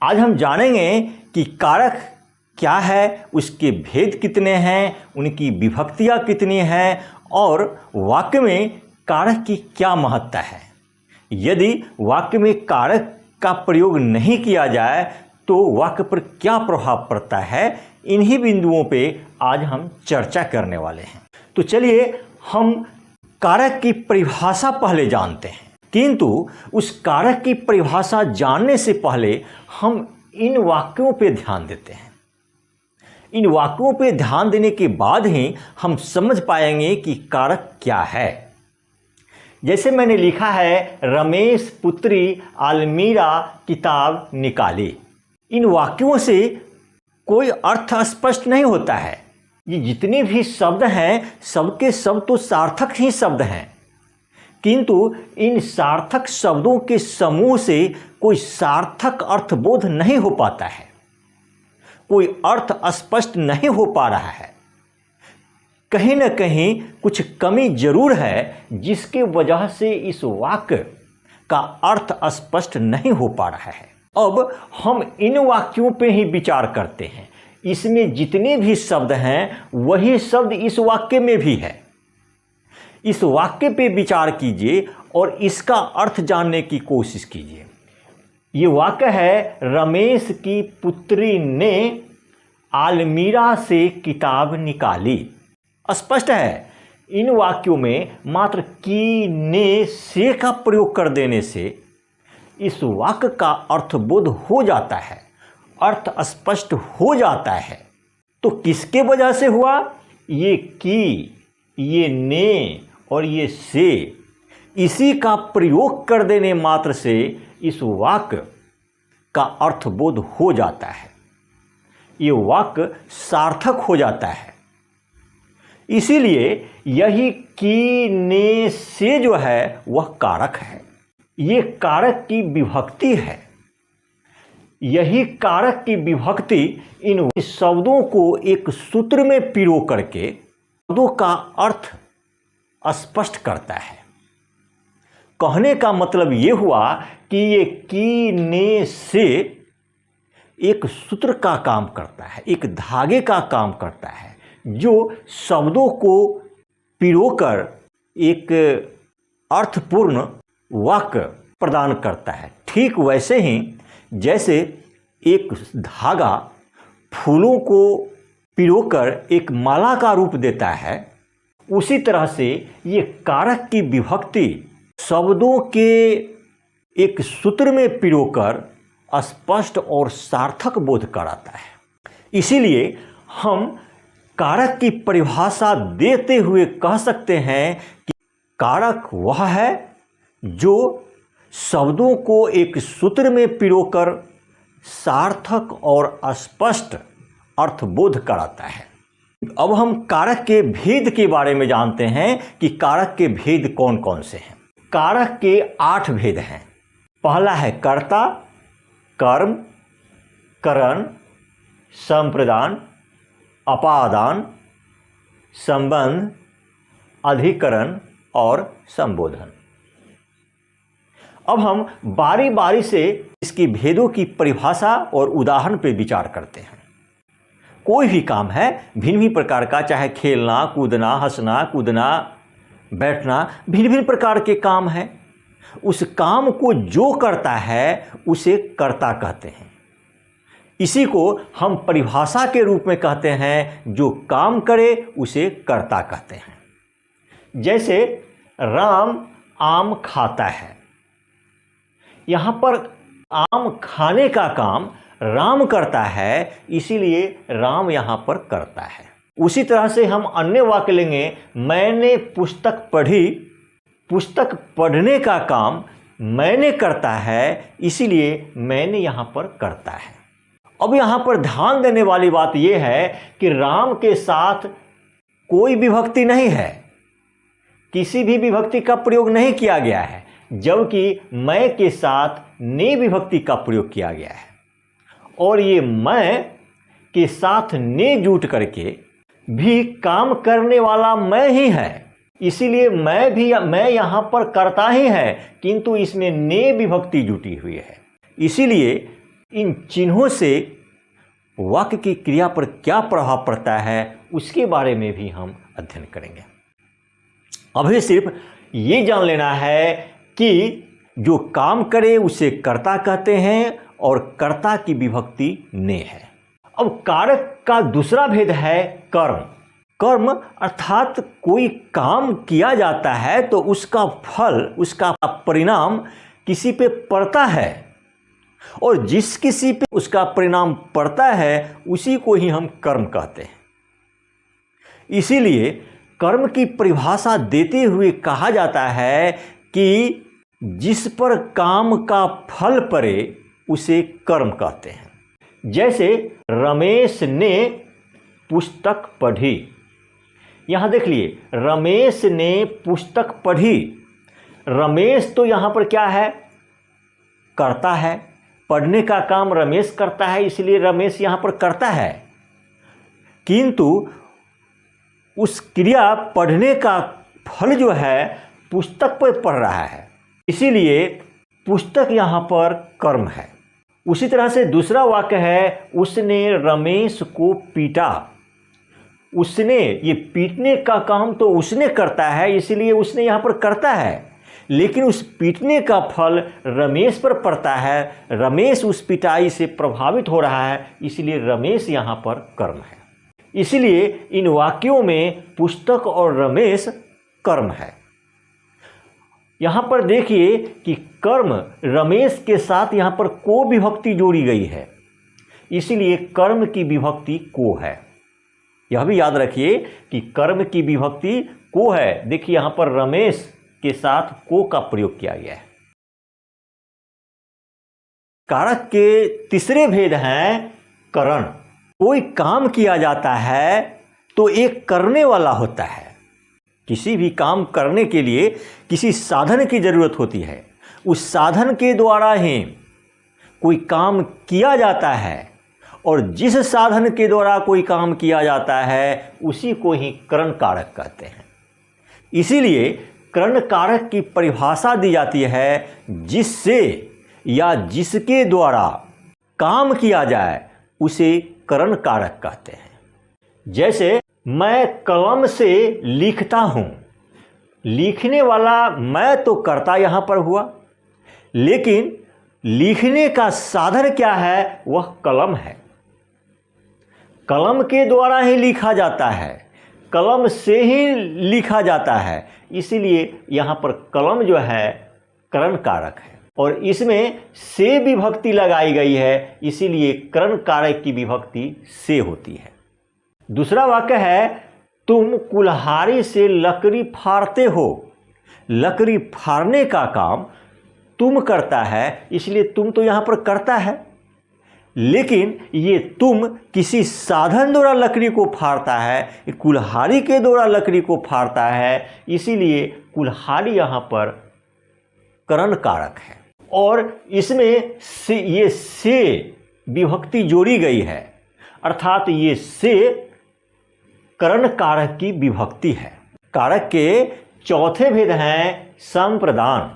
आज हम जानेंगे कि कारक क्या है, उसके भेद कितने हैं, उनकी विभक्तियाँ कितनी हैं और वाक्य में कारक की क्या महत्ता है। यदि वाक्य में कारक का प्रयोग नहीं किया जाए तो वाक्य पर क्या प्रभाव पड़ता है, इन्हीं बिंदुओं पे आज हम चर्चा करने वाले हैं। तो चलिए हम कारक की परिभाषा पहले जानते हैं, किंतु उस कारक की परिभाषा जानने से पहले हम इन वाक्यों पे ध्यान देते हैं। इन वाक्यों पे ध्यान देने के बाद ही हम समझ पाएंगे कि कारक क्या है। जैसे मैंने लिखा है, रमेश पुत्री अलमीरा किताब निकाली। इन वाक्यों से कोई अर्थ स्पष्ट नहीं होता है। ये जितने भी शब्द हैं सबके सब तो सार्थक ही शब्द हैं, किंतु इन सार्थक शब्दों के समूह से कोई सार्थक अर्थबोध नहीं हो पाता है, कोई अर्थ स्पष्ट नहीं हो पा रहा है। कहीं न कहीं कुछ कमी जरूर है, जिसके वजह से इस वाक्य का अर्थ स्पष्ट नहीं हो पा रहा है। अब हम इन वाक्यों पे ही विचार करते हैं। इसमें जितने भी शब्द हैं वही शब्द इस वाक्य में भी है। इस वाक्य पे विचार कीजिए और इसका अर्थ जानने की कोशिश कीजिए। ये वाक्य है, रमेश की पुत्री ने अलमीरा से किताब निकाली। स्पष्ट है, इन वाक्यों में मात्र की, ने, से का प्रयोग कर देने से इस वाक्य का अर्थबोध हो जाता है, अर्थ स्पष्ट हो जाता है। तो किसके वजह से हुआ? ये की, ये ने और ये से, इसी का प्रयोग कर देने मात्र से इस वाक्य का अर्थबोध हो जाता है, ये वाक्य सार्थक हो जाता है। इसीलिए यही की, ने, से जो है वह कारक है। ये कारक की विभक्ति है। यही कारक की विभक्ति इन शब्दों को एक सूत्र में पिरो करके शब्दों का अर्थ स्पष्ट करता है। कहने का मतलब ये हुआ कि ये की, ने, से एक सूत्र का काम करता है, एक धागे का काम करता है, जो शब्दों को पिरोकर एक अर्थपूर्ण वाक्य प्रदान करता है। ठीक वैसे ही जैसे एक धागा फूलों को पिरोकर एक माला का रूप देता है, उसी तरह से ये कारक की विभक्ति शब्दों के एक सूत्र में पिरोकर स्पष्ट और सार्थक बोध कराता है। इसीलिए हम कारक की परिभाषा देते हुए कह सकते हैं कि कारक वह है जो शब्दों को एक सूत्र में पिरोकर सार्थक और स्पष्ट अर्थबोध कराता है। अब हम कारक के भेद के बारे में जानते हैं कि कारक के भेद कौन कौन से हैं। कारक के 8 भेद हैं। पहला है कर्ता, कर्म, करण, संप्रदान, अपादान, संबंध, अधिकरण और संबोधन। अब हम बारी बारी से इसकी भेदों की परिभाषा और उदाहरण पर विचार करते हैं। कोई भी काम है भिन्न भिन्न प्रकार का, चाहे खेलना, कूदना, हंसना, कूदना, बैठना, भिन्न भिन्न प्रकार के काम हैं। उस काम को जो करता है उसे कर्ता कहते हैं। इसी को हम परिभाषा के रूप में कहते हैं, जो काम करे उसे कर्ता कहते हैं। जैसे राम आम खाता है, यहाँ पर आम खाने का काम राम करता है, इसीलिए राम यहाँ पर करता है। उसी तरह से हम अन्य वाक्य लेंगे, मैंने पुस्तक पढ़ी, पुस्तक पढ़ने का काम मैंने करता है, इसीलिए मैंने यहाँ पर करता है। अब यहाँ पर ध्यान देने वाली बात यह है कि राम के साथ कोई विभक्ति नहीं है, किसी भी विभक्ति का प्रयोग नहीं किया गया है, जबकि मैं के साथ ने विभक्ति का प्रयोग किया गया है। और ये मैं के साथ ने जुट करके भी काम करने वाला मैं ही है, इसीलिए मैं यहाँ पर कर्ता ही है, किंतु इसमें ने विभक्ति जुटी हुई है। इसीलिए इन चिन्हों से वाक्य की क्रिया पर क्या प्रभाव पड़ता है उसके बारे में भी हम अध्ययन करेंगे। अभी सिर्फ ये जान लेना है कि जो काम करे उसे कर्ता कहते हैं और कर्ता की विभक्ति ने है। अब कारक का दूसरा भेद है कर्म। कर्म अर्थात कोई काम किया जाता है तो उसका फल, उसका परिणाम किसी पे पड़ता है, और जिस किसी पे उसका परिणाम पड़ता है उसी को ही हम कर्म कहते हैं। इसीलिए कर्म की परिभाषा देते हुए कहा जाता है कि जिस पर काम का फल पड़े उसे कर्म कहते हैं। जैसे रमेश ने पुस्तक पढ़ी। यहाँ देख लिए, रमेश ने पुस्तक पढ़ी। रमेश तो यहाँ पर क्या है? करता है। पढ़ने का काम रमेश करता है, इसलिए रमेश यहाँ पर करता है। किंतु उस क्रिया पढ़ने का फल जो है पुस्तक पर पढ़ रहा है, इसीलिए पुस्तक यहाँ पर कर्म है। उसी तरह से दूसरा वाक्य है, उसने रमेश को पीटा। उसने, ये पीटने का काम तो उसने करता है, इसलिए उसने यहाँ पर करता है, लेकिन उस पीटने का फल रमेश पर पड़ता है। रमेश उस पिटाई से प्रभावित हो रहा है, इसलिए रमेश यहाँ पर कर्म है। इसलिए इन वाक्यों में पुस्तक और रमेश कर्म है। यहाँ पर देखिए कि कर्म रमेश के साथ यहाँ पर को विभक्ति जोड़ी गई है, इसीलिए कर्म की विभक्ति को है। यह भी याद रखिए कि कर्म की विभक्ति को है। देखिए यहाँ पर रमेश के साथ को का प्रयोग किया गया है। कारक के तीसरे भेद हैं करण। कोई काम किया जाता है तो एक करने वाला होता है। किसी भी काम करने के लिए किसी साधन की जरूरत होती है। उस साधन के द्वारा ही कोई काम किया जाता है, और जिस साधन के द्वारा कोई काम किया जाता है उसी को ही करण कारक कहते हैं। इसीलिए करण कारक की परिभाषा दी जाती है जिससे या जिसके द्वारा काम किया जाए उसे करण कारक कहते हैं। जैसे मैं कलम से लिखता हूँ। लिखने वाला मैं तो कर्ता यहाँ पर हुआ, लेकिन लिखने का साधन क्या है? वह कलम है। कलम के द्वारा ही लिखा जाता है, कलम से ही लिखा जाता है, इसीलिए यहाँ पर कलम जो है करण कारक है, और इसमें से विभक्ति लगाई गई है, इसीलिए करण कारक की विभक्ति से होती है। दूसरा वाक्य है, तुम कुल्हाड़ी से लकड़ी फाड़ते हो। लकड़ी फाड़ने का काम तुम करता है, इसलिए तुम तो यहाँ पर करता है, लेकिन ये तुम किसी साधन द्वारा लकड़ी को फाड़ता है, कुल्हाड़ी के द्वारा लकड़ी को फाड़ता है, इसीलिए कुल्हाड़ी यहाँ पर करण कारक है। और इसमें ये से विभक्ति जोड़ी गई है, अर्थात ये से करण कारक की विभक्ति है। कारक के चौथे भेद हैं संप्रदान।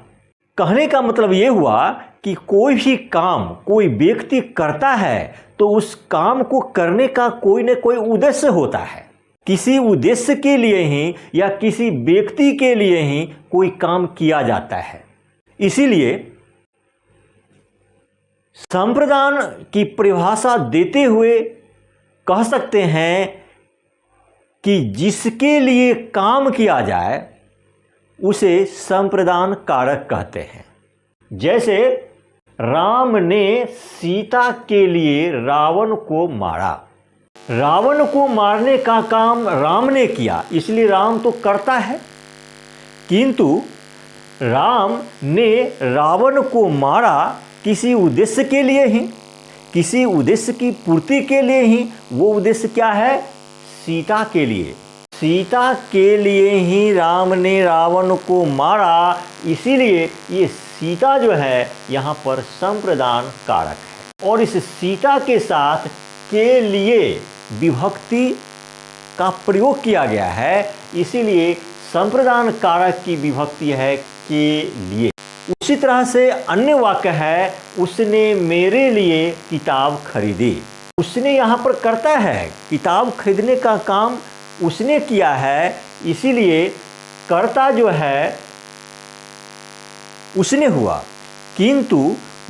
कहने का मतलब ये हुआ कि कोई भी काम कोई व्यक्ति करता है तो उस काम को करने का कोई न कोई उद्देश्य होता है। किसी उद्देश्य के लिए ही या किसी व्यक्ति के लिए ही कोई काम किया जाता है। इसीलिए संप्रदान की परिभाषा देते हुए कह सकते हैं कि जिसके लिए काम किया जाए उसे संप्रदान कारक कहते हैं। जैसे राम ने सीता के लिए रावण को मारा। रावण को मारने का काम राम ने किया, इसलिए राम तो करता है, किंतु राम ने रावण को मारा किसी उद्देश्य के लिए ही, किसी उद्देश्य की पूर्ति के लिए ही। वो उद्देश्य क्या है? सीता के लिए। सीता के लिए ही राम ने रावण को मारा, इसीलिए ये सीता जो है यहाँ पर संप्रदान कारक है। और इस सीता के साथ के लिए विभक्ति का प्रयोग किया गया है, इसीलिए संप्रदान कारक की विभक्ति है के लिए। उसी तरह से अन्य वाक्य है, उसने मेरे लिए किताब खरीदी। उसने यहाँ पर करता है, किताब खरीदने का काम उसने किया है, इसीलिए कर्ता जो है उसने हुआ, किंतु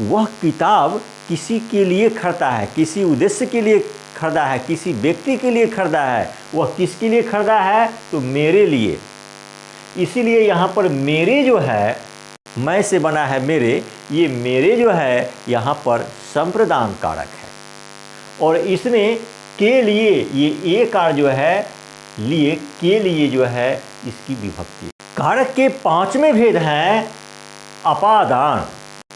वह किताब किसी के लिए खरीदा है, किसी उद्देश्य के लिए खरीदा है, किसी व्यक्ति के लिए खरीदा है। वह किसके लिए खरीदा है? तो मेरे लिए। इसीलिए यहाँ पर मेरे जो है, मैं से बना है मेरे, ये मेरे जो है यहाँ पर संप्रदान कारक है, और इसमें के लिए, ये ए कार जो है लिए, के लिए जो है इसकी विभक्ति। कारक के पांचवें भेद हैं अपादान।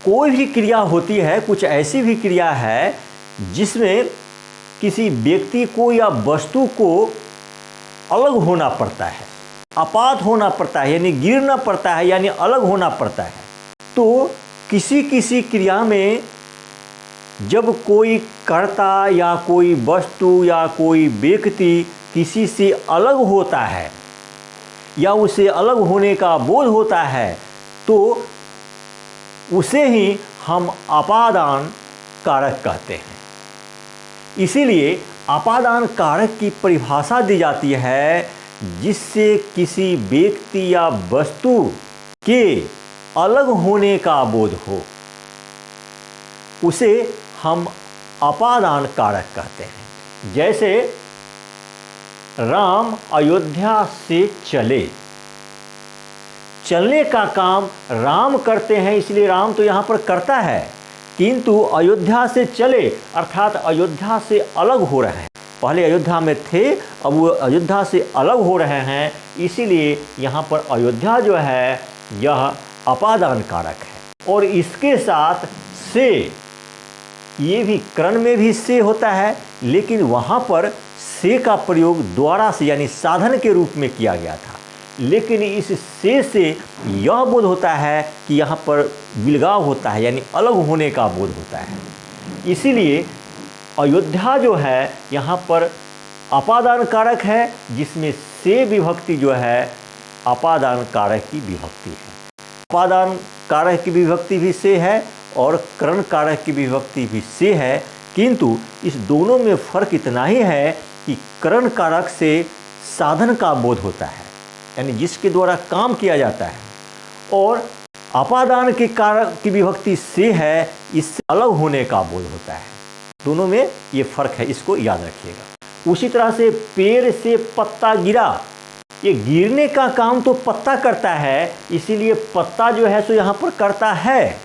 कोई भी क्रिया होती है, कुछ ऐसी भी क्रिया है जिसमें किसी व्यक्ति को या वस्तु को अलग होना पड़ता है, अपाद होना पड़ता है, यानी गिरना पड़ता है, यानी अलग होना पड़ता है। तो किसी किसी क्रिया में जब कोई कर्ता या कोई वस्तु या कोई व्यक्ति किसी से अलग होता है या उसे अलग होने का बोध होता है, तो उसे ही हम अपादान कारक कहते हैं। इसीलिए अपादान कारक की परिभाषा दी जाती है, जिससे किसी व्यक्ति या वस्तु के अलग होने का बोध हो, उसे हम अपादान कारक कहते हैं। जैसे राम अयोध्या से चले, चलने का काम राम करते हैं, इसलिए राम तो यहाँ पर करता है, किंतु अयोध्या से चले अर्थात अयोध्या से अलग हो रहे हैं। पहले अयोध्या में थे, अब वो अयोध्या से अलग हो रहे हैं, इसीलिए यहाँ पर अयोध्या जो है यह अपादान कारक है। और इसके साथ से, ये भी करण में भी से होता है, लेकिन वहाँ पर से का प्रयोग द्वारा से यानी साधन के रूप में किया गया था, लेकिन इस से यह बोध होता है कि यहाँ पर विलगाव होता है, यानी अलग होने का बोध होता है। इसीलिए अयोध्या जो है यहाँ पर अपादान कारक है, जिसमें से विभक्ति जो है अपादान कारक की विभक्ति है। अपादान कारक की विभक्ति भी से है और करण कारक की विभक्ति भी से है, किंतु इस दोनों में फर्क इतना ही है कि करण कारक से साधन का बोध होता है, यानी जिसके द्वारा काम किया जाता है, और अपादान के कारक की विभक्ति से है, इससे अलग होने का बोध होता है। दोनों में ये फर्क है, इसको याद रखिएगा। उसी तरह से पेड़ से पत्ता गिरा, ये गिरने का काम तो पत्ता करता है, इसीलिए पत्ता जो है सो यहाँ पर करता है,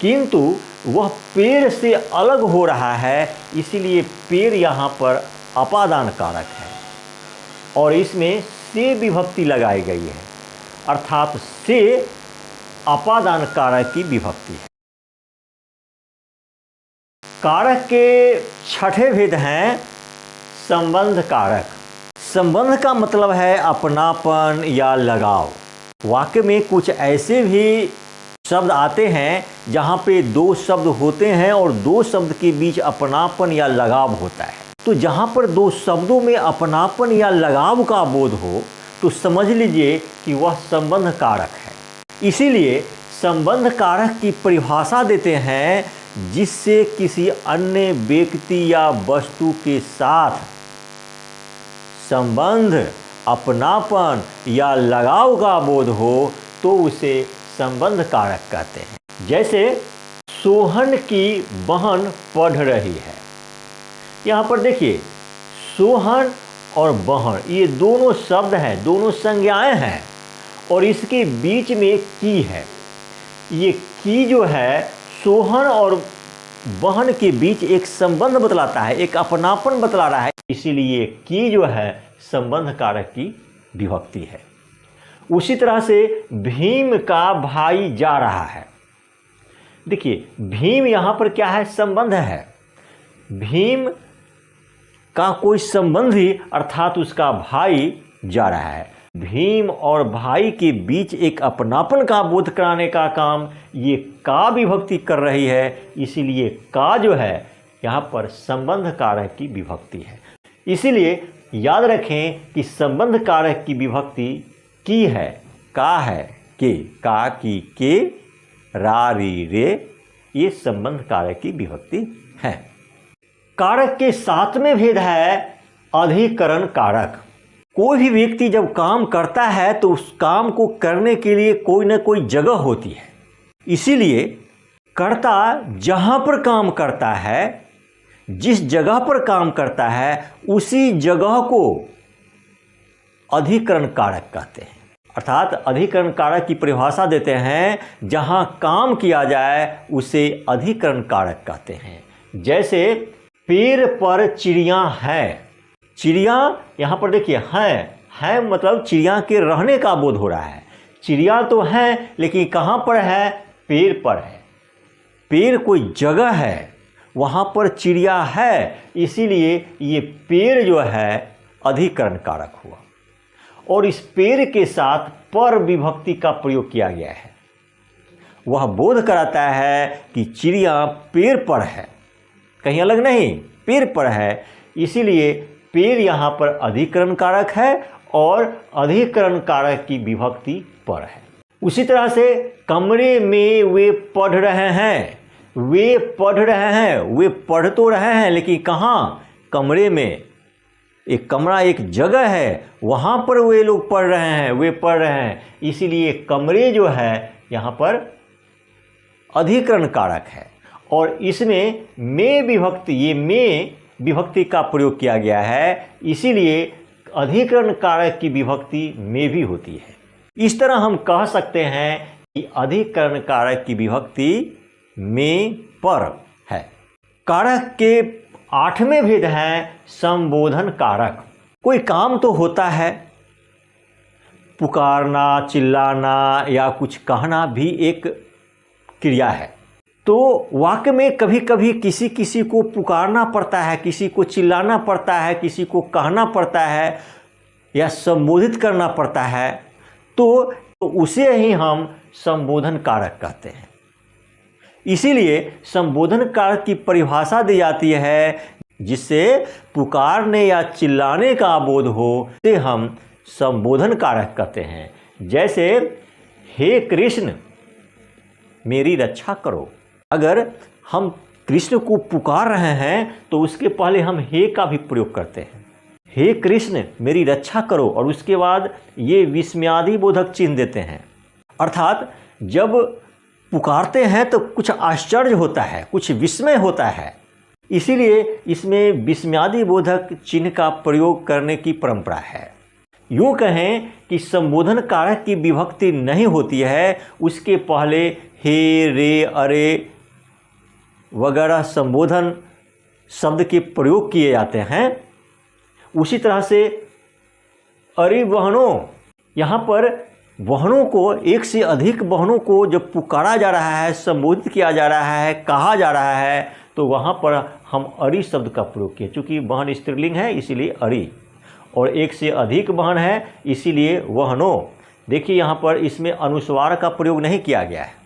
किंतु वह पेड़ से अलग हो रहा है, इसीलिए पेड़ यहाँ पर अपादान कारक है, और इसमें से विभक्ति लगाई गई है, अर्थात से अपादान कारक की विभक्ति है। कारक के छठे भेद हैं संबंध कारक। संबंध का मतलब है अपनापन या लगाव। वाक्य में कुछ ऐसे भी शब्द आते हैं जहाँ पे दो शब्द होते हैं और दो शब्द के बीच अपनापन या लगाव होता है। तो जहाँ पर दो शब्दों में अपनापन या लगाव का बोध हो, तो समझ लीजिए कि वह संबंध कारक है। इसीलिए संबंध कारक की परिभाषा देते हैं, जिससे किसी अन्य व्यक्ति या वस्तु के साथ संबंध, अपनापन या लगाव का बोध हो, तो उसे संबंध कारक कहते हैं। जैसे सोहन की बहन पढ़ रही है, यहाँ पर देखिए सोहन और बहन ये दोनों शब्द हैं, दोनों संज्ञाएं हैं, और इसके बीच में की है। ये की जो है सोहन और बहन के बीच एक संबंध बतलाता है, एक अपनापन बतला रहा है, इसीलिए की जो है संबंध कारक की विभक्ति है। उसी तरह से भीम का भाई जा रहा है, देखिए भीम यहाँ पर क्या है? संबंध है। भीम का कोई संबंधी अर्थात उसका भाई जा रहा है। भीम और भाई के बीच एक अपनापन का बोध कराने का काम ये का विभक्ति कर रही है, इसीलिए का जो है यहाँ पर संबंध कारक की विभक्ति है। इसीलिए याद रखें कि संबंध कारक की विभक्ति की है, का है, के, का की के, रा री रे, ये संबंध कारक की विभक्ति है। कारक के सातवें भेद है अधिकरण कारक। कोई भी व्यक्ति जब काम करता है तो उस काम को करने के लिए कोई ना कोई जगह होती है, इसीलिए कर्ता जहाँ पर काम करता है, जिस जगह पर काम करता है, उसी जगह को अधिकरण कारक कहते हैं। अर्थात अधिकरण कारक की परिभाषा देते हैं, जहाँ काम किया जाए उसे अधिकरण कारक कहते हैं। जैसे पेड़ पर चिड़िया है, चिड़िया यहाँ पर देखिए है मतलब चिड़िया के रहने का बोध हो रहा है। चिड़िया तो है लेकिन कहाँ पर है? पेड़ पर है। पेड़ कोई जगह है, वहाँ पर चिड़िया है, इसीलिए ये पेड़ जो है अधिकरण कारक हुआ। और इस पेड़ के साथ पर विभक्ति का प्रयोग किया गया है। वह बोध कराता है कि चिड़िया पेड़ पर है, कहीं अलग नहीं, पेड़ पर है, इसीलिए पेड़ यहाँ पर अधिकरण कारक है और अधिकरण कारक की विभक्ति पर है। उसी तरह से कमरे में वे पढ़ रहे हैं, वे पढ़ रहे हैं, वे पढ़ तो रहे हैं लेकिन कहाँ? कमरे में। एक कमरा एक जगह है, वहाँ पर वे लोग पढ़ रहे हैं, वे पढ़ रहे हैं, इसीलिए कमरे जो है यहाँ पर अधिकरण कारक है। और इसमें में विभक्ति, ये में विभक्ति का प्रयोग किया गया है, इसीलिए अधिकरण कारक की विभक्ति में भी होती है। इस तरह हम कह सकते हैं कि अधिकरण कारक की विभक्ति में पर है। कारक के आठवें भेद है संबोधन कारक। कोई काम तो होता है, पुकारना, चिल्लाना या कुछ कहना भी एक क्रिया है। तो वाक्य में कभी कभी किसी किसी को पुकारना पड़ता है, किसी को चिल्लाना पड़ता है, किसी को कहना पड़ता है या संबोधित करना पड़ता है, तो उसे ही हम संबोधन कारक कहते हैं। इसीलिए संबोधन कारक की परिभाषा दी जाती है, जिससे पुकारने या चिल्लाने का बोध हो, से हम संबोधन कारक कहते हैं। जैसे हे कृष्ण मेरी रक्षा करो। अगर हम कृष्ण को पुकार रहे हैं तो उसके पहले हम हे का भी प्रयोग करते हैं, हे कृष्ण मेरी रक्षा करो, और उसके बाद ये विस्मयादि बोधक चिन्ह देते हैं। अर्थात जब पुकारते हैं तो कुछ आश्चर्य होता है, कुछ विस्मय होता है, इसीलिए इसमें विस्मयादि बोधक चिन्ह का प्रयोग करने की परंपरा है। यूँ कहें कि संबोधन कारक की विभक्ति नहीं होती है, उसके पहले हे, रे, अरे वगैरह संबोधन शब्द के प्रयोग किए जाते हैं। उसी तरह से अरे बहनों, यहाँ पर बहनों को, एक से अधिक बहनों को जब पुकारा जा रहा है, संबोधित किया जा रहा है, कहा जा रहा है, तो वहाँ पर हम अरि शब्द का प्रयोग किए। चूँकि बहन स्त्रीलिंग है इसीलिए अरि, और एक से अधिक बहन है इसीलिए वहनों। देखिए यहाँ पर इसमें अनुस्वार का प्रयोग नहीं किया गया है।